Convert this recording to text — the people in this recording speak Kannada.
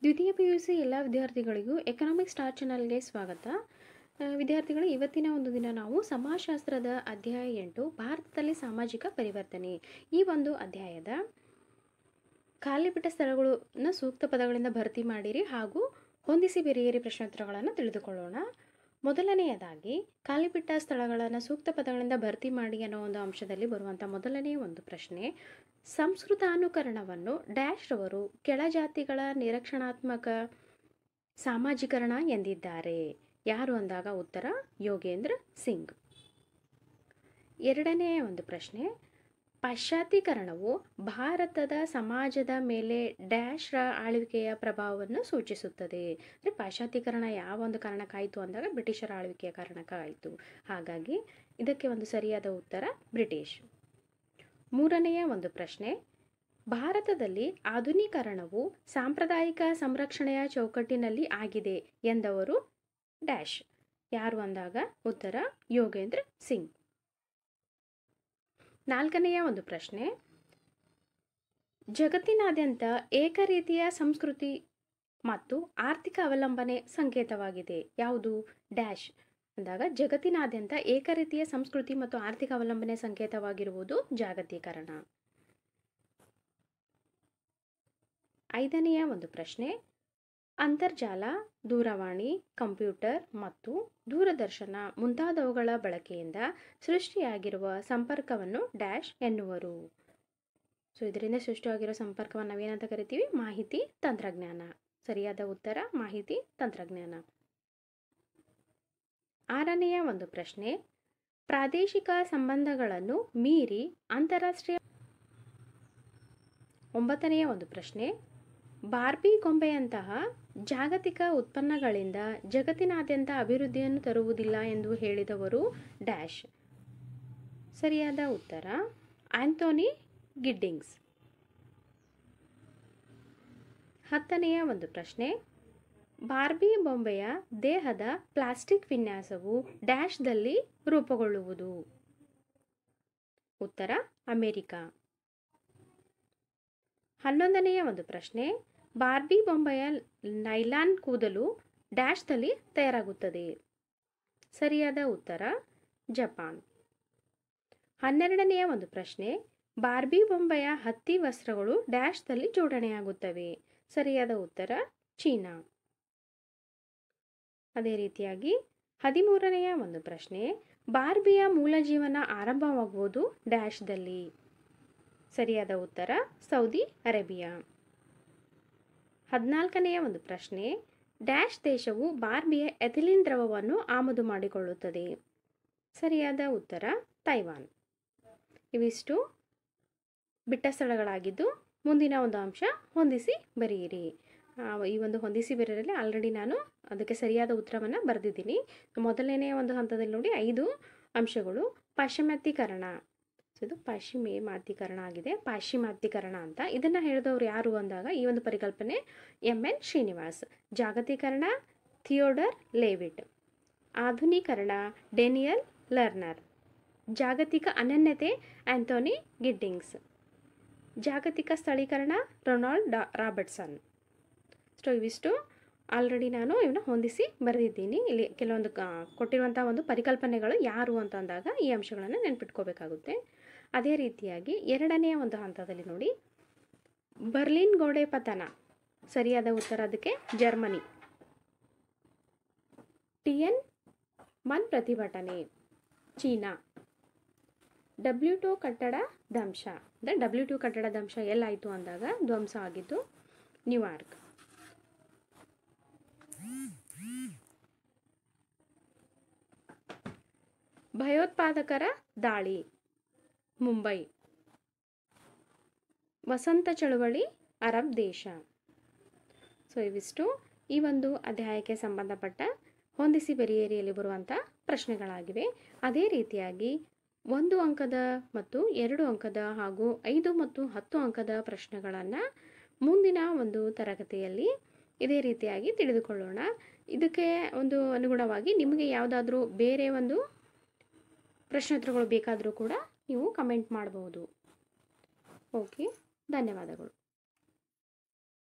ದ್ವಿತೀಯ PUC ಎಲ್ಲ ವಿದ್ಯಾರ್ಥಿಗಳಿಗೂ ಎಕನಾಮಿಕ್ ಸ್ಟಾರ್ ಚಾನಲ್ಗೆ ಸ್ವಾಗತ. ವಿದ್ಯಾರ್ಥಿಗಳು, ಇವತ್ತಿನ ಒಂದು ದಿನ ನಾವು ಸಮಾಜಶಾಸ್ತ್ರದ ಅಧ್ಯಾಯ 8 ಭಾರತದಲ್ಲಿ ಸಾಮಾಜಿಕ ಪರಿವರ್ತನೆ ಈ ಒಂದು ಅಧ್ಯಾಯದ ಖಾಲಿಬಿಟ್ಟ ಸ್ಥಳಗಳನ್ನು ಸೂಕ್ತ ಪದಗಳಿಂದ ಭರ್ತಿ ಮಾಡಿರಿ ಹಾಗೂ ಹೊಂದಿಸಿ ಬೆರೆಯಿರಿ ಪ್ರಶ್ನೋತ್ತರಗಳನ್ನು ತಿಳಿದುಕೊಳ್ಳೋಣ. ಮೊದಲನೆಯದಾಗಿ ಖಾಲಿಬಿಟ್ಟ ಸ್ಥಳಗಳನ್ನು ಸೂಕ್ತ ಪದಗಳಿಂದ ಭರ್ತಿ ಮಾಡಿ ಅನ್ನೋ ಒಂದು ಅಂಶದಲ್ಲಿ ಬರುವಂಥ ಮೊದಲನೆಯ ಒಂದು ಪ್ರಶ್ನೆ, ಸಂಸ್ಕೃತಾನುಕರಣವನ್ನು ಡ್ಯಾಶ್ ರವರು ಕೆಳಜಾತಿಗಳ ನಿರಕ್ಷಣಾತ್ಮಕ ಸಾಮಾಜೀಕರಣ ಎಂದಿದ್ದಾರೆ. ಯಾರು ಅಂದಾಗ ಉತ್ತರ ಯೋಗೇಂದ್ರ ಸಿಂಗ್. ಎರಡನೆಯ ಒಂದು ಪ್ರಶ್ನೆ, ಪಾಶ್ಚಾತ್ಯೀಕರಣವು ಭಾರತದ ಸಮಾಜದ ಮೇಲೆ ಡ್ಯಾಶ್ ರ ಆಳ್ವಿಕೆಯ ಪ್ರಭಾವವನ್ನು ಸೂಚಿಸುತ್ತದೆ. ಅಂದರೆ ಪಾಶ್ಚಾತ್ಯೀಕರಣ ಯಾವ ಒಂದು ಕಾರಣಕ್ಕಾಯಿತು ಅಂದಾಗ ಬ್ರಿಟಿಷರ ಆಳ್ವಿಕೆಯ ಕಾರಣಕ್ಕಾಯಿತು. ಹಾಗಾಗಿ ಇದಕ್ಕೆ ಒಂದು ಸರಿಯಾದ ಉತ್ತರ ಬ್ರಿಟಿಷ್. ಮೂರನೆಯ ಒಂದು ಪ್ರಶ್ನೆ, ಭಾರತದಲ್ಲಿ ಆಧುನೀಕರಣವು ಸಾಂಪ್ರದಾಯಿಕ ಸಂರಕ್ಷಣೆಯ ಚೌಕಟ್ಟಿನಲ್ಲಿ ಆಗಿದೆ ಎಂದವರು ಡ್ಯಾಶ್. ಯಾರು ಅಂದಾಗ ಉತ್ತರ ಯೋಗೇಂದ್ರ ಸಿಂಗ್. ನಾಲ್ಕನೆಯ ಒಂದು ಪ್ರಶ್ನೆ, ಜಗತ್ತಿನಾದ್ಯಂತ ಏಕರೀತಿಯ ಸಂಸ್ಕೃತಿ ಮತ್ತು ಆರ್ಥಿಕ ಅವಲಂಬನೆ ಸಂಕೇತವಾಗಿದೆ. ಯಾವುದು ಡ್ಯಾಶ್ ಅಂದಾಗ ಜಗತ್ತಿನಾದ್ಯಂತ ಏಕರೀತಿಯ ಸಂಸ್ಕೃತಿ ಮತ್ತು ಆರ್ಥಿಕ ಅವಲಂಬನೆ ಸಂಕೇತವಾಗಿರುವುದು ಜಾಗತೀಕರಣ. ಐದನೆಯ ಒಂದು ಪ್ರಶ್ನೆ, ಅಂತರ್ಜಾಲ, ದೂರವಾಣಿ, ಕಂಪ್ಯೂಟರ್ ಮತ್ತು ದೂರದರ್ಶನ ಮುಂತಾದವುಗಳ ಬಳಕೆಯಿಂದ ಸೃಷ್ಟಿಯಾಗಿರುವ ಸಂಪರ್ಕವನ್ನು ಡ್ಯಾಶ್ ಎನ್ನುವರು. ಇದರಿಂದ ಸೃಷ್ಟಿಯಾಗಿರುವ ಸಂಪರ್ಕವನ್ನು ನಾವೇನಂತ ಕರಿತೀವಿ? ಮಾಹಿತಿ ತಂತ್ರಜ್ಞಾನ. ಸರಿಯಾದ ಉತ್ತರ ಮಾಹಿತಿ ತಂತ್ರಜ್ಞಾನ. ಆರನೆಯ ಒಂದು ಪ್ರಶ್ನೆ, ಪ್ರಾದೇಶಿಕ ಸಂಬಂಧಗಳನ್ನು ಮೀರಿ ಅಂತಾರಾಷ್ಟ್ರೀಯ. ಒಂಬತ್ತನೆಯ ಒಂದು ಪ್ರಶ್ನೆ, ಬಾರ್ಬಿ ಗೊಂಬೆಯಂತಹ ಜಾಗತಿಕ ಉತ್ಪನ್ನಗಳಿಂದ ಜಗತ್ತಿನಾದ್ಯಂತ ಅಭಿವೃದ್ಧಿಯನ್ನು ತರುವುದಿಲ್ಲ ಎಂದು ಹೇಳಿದವರು ಡ್ಯಾಶ್. ಸರಿಯಾದ ಉತ್ತರ ಆಂಥೋನಿ ಗಿಡ್ಡಿಂಗ್ಸ್. ಹತ್ತನೆಯ ಒಂದು ಪ್ರಶ್ನೆ, ಬಾರ್ಬಿ ಬೊಂಬೆಯ ದೇಹದ ಪ್ಲಾಸ್ಟಿಕ್ ವಿನ್ಯಾಸವು ಡ್ಯಾಶ್ದಲ್ಲಿ ರೂಪುಗೊಳ್ಳುವುದು. ಉತ್ತರ ಅಮೆರಿಕ. 11ನೆಯ ಒಂದು ಪ್ರಶ್ನೆ, ಬಾರ್ಬಿ ಬೊಂಬೆಯ ನೈಲಾನ್ ಕೂದಲು ಡ್ಯಾಶ್ದಲ್ಲಿ ತಯಾರಾಗುತ್ತದೆ. ಸರಿಯಾದ ಉತ್ತರ ಜಪಾನ್. 12ನೆಯ ಒಂದು ಪ್ರಶ್ನೆ, ಬಾರ್ಬಿ ಬೊಂಬೆಯ ಹತ್ತಿ ವಸ್ತ್ರಗಳು ಡ್ಯಾಶ್ದಲ್ಲಿ ಜೋಡಣೆಯಾಗುತ್ತವೆ. ಸರಿಯಾದ ಉತ್ತರ ಚೀನಾ. ಅದೇ ರೀತಿಯಾಗಿ 13ನೆಯ ಒಂದು ಪ್ರಶ್ನೆ, ಬಾರ್ಬಿಯ ಮೂಲ ಜೀವನ ಆರಂಭವಾಗುವುದು ಡ್ಯಾಶ್ದಲ್ಲಿ. ಸರಿಯಾದ ಉತ್ತರ ಸೌದಿ ಅರೇಬಿಯಾ. 14ನೆಯ ಒಂದು ಪ್ರಶ್ನೆ, ಡ್ಯಾಶ್ ದೇಶವು ಬಾರ್ಬಿಯ ಎಥಿಲಿನ್ ದ್ರವವನ್ನು ಆಮದು ಮಾಡಿಕೊಳ್ಳುತ್ತದೆ. ಸರಿಯಾದ ಉತ್ತರ ತೈವಾನ್. ಇವಿಷ್ಟು ಬಿಟ್ಟ ಸ್ಥಳಗಳಾಗಿದ್ದು, ಮುಂದಿನ ಒಂದು ಅಂಶ ಹೊಂದಿಸಿ ಬರೆಯಿರಿ. ಈ ಒಂದು ಹೊಂದಿಸಿ ಬರೆಯರಲ್ಲಿ ಆಲ್ರೆಡಿ ನಾನು ಅದಕ್ಕೆ ಸರಿಯಾದ ಉತ್ತರವನ್ನು ಬರೆದಿದ್ದೀನಿ. ಮೊದಲನೆಯ ಒಂದು ಹಂತದಲ್ಲಿ ನೋಡಿ 5 ಅಂಶಗಳು. ಪಾಶ್ಚಿಮಾತ್ಯೀಕರಣ, ಇದು ಪಾಶ್ಚಿಮಾತ್ಯೀಕರಣ ಆಗಿದೆ, ಪಾಶ್ಚಿಮಾತ್ಯೀಕರಣ ಅಂತ. ಇದನ್ನು ಹೇಳಿದವರು ಯಾರು ಅಂದಾಗ ಈ ಒಂದು ಪರಿಕಲ್ಪನೆ MN ಶ್ರೀನಿವಾಸ್. ಜಾಗತೀಕರಣ ಥಿಯೋಡರ್ ಲೇವಿಟ್. ಆಧುನೀಕರಣ ಡೇನಿಯಲ್ ಲರ್ನರ್. ಜಾಗತಿಕ ಅನನ್ಯತೆ ಆಂಥೋನಿ ಗಿಡ್ಡಿಂಗ್ಸ್. ಜಾಗತಿಕ ಸ್ಥಳೀಕರಣ ರೊನಾಲ್ಡ್ ರಾಬರ್ಟ್ಸನ್. ಇವಿಷ್ಟು ಆಲ್ರೆಡಿ ನಾನು ಇವನ್ನ ಹೊಂದಿಸಿ ಬರೆದಿದ್ದೀನಿ. ಇಲ್ಲಿ ಕೆಲವೊಂದು ಕೊಟ್ಟಿರುವಂಥ ಒಂದು ಪರಿಕಲ್ಪನೆಗಳು ಯಾರು ಅಂತ ಅಂದಾಗ ಈ ಅಂಶಗಳನ್ನು ನೆನ್ಪಿಟ್ಕೋಬೇಕಾಗುತ್ತೆ. ಅದೇ ರೀತಿಯಾಗಿ 2ನೆಯ ಒಂದು ಹಂತದಲ್ಲಿ ನೋಡಿ, ಬರ್ಲಿನ್ ಗೋಡೆ ಪತನ. ಸರಿಯಾದ ಉತ್ತರ ಅದಕ್ಕೆ ಜರ್ಮನಿ. Tiananmen ಪ್ರತಿಭಟನೆ ಚೀನಾ. W2 ಕಟ್ಟಡ ಧ್ವಂಸ. W2 ಕಟ್ಟಡ ಧ್ವಂಸ ಎಲ್ಲಾಯಿತು ಅಂದಾಗ ಧ್ವಂಸ ಆಗಿದ್ದು ನ್ಯೂಯಾರ್ಕ್. ಭಯೋತ್ಪಾದಕರ ದಾಳಿ ಮುಂಬೈ. ವಸಂತ ಚಳುವಳಿ ಅರಬ್ ದೇಶ. ಇವಿಷ್ಟು ಈ ಒಂದು ಅಧ್ಯಾಯಕ್ಕೆ ಸಂಬಂಧಪಟ್ಟ ಹೊಂದಿಸಿ ಬರೆಯಿರಿಯಲ್ಲಿ ಬರುವಂಥ ಪ್ರಶ್ನೆಗಳಾಗಿವೆ. ಅದೇ ರೀತಿಯಾಗಿ 1 ಅಂಕದ ಮತ್ತು 2 ಅಂಕದ ಹಾಗೂ 5 ಮತ್ತು 10 ಅಂಕದ ಪ್ರಶ್ನೆಗಳನ್ನು ಮುಂದಿನ ಒಂದು ತರಗತಿಯಲ್ಲಿ ಇದೇ ರೀತಿಯಾಗಿ ತಿಳಿದುಕೊಳ್ಳೋಣ. ಇದಕ್ಕೆ ಒಂದು ಅನುಗುಣವಾಗಿ ನಿಮಗೆ ಯಾವುದಾದ್ರೂ ಬೇರೆ ಒಂದು ಪ್ರಶ್ನೋತ್ತರಗಳು ಬೇಕಾದರೂ ಕೂಡ ನೀವು ಕಮೆಂಟ್ ಮಾಡಬಹುದು. ಓಕೆ, ಧನ್ಯವಾದಗಳು.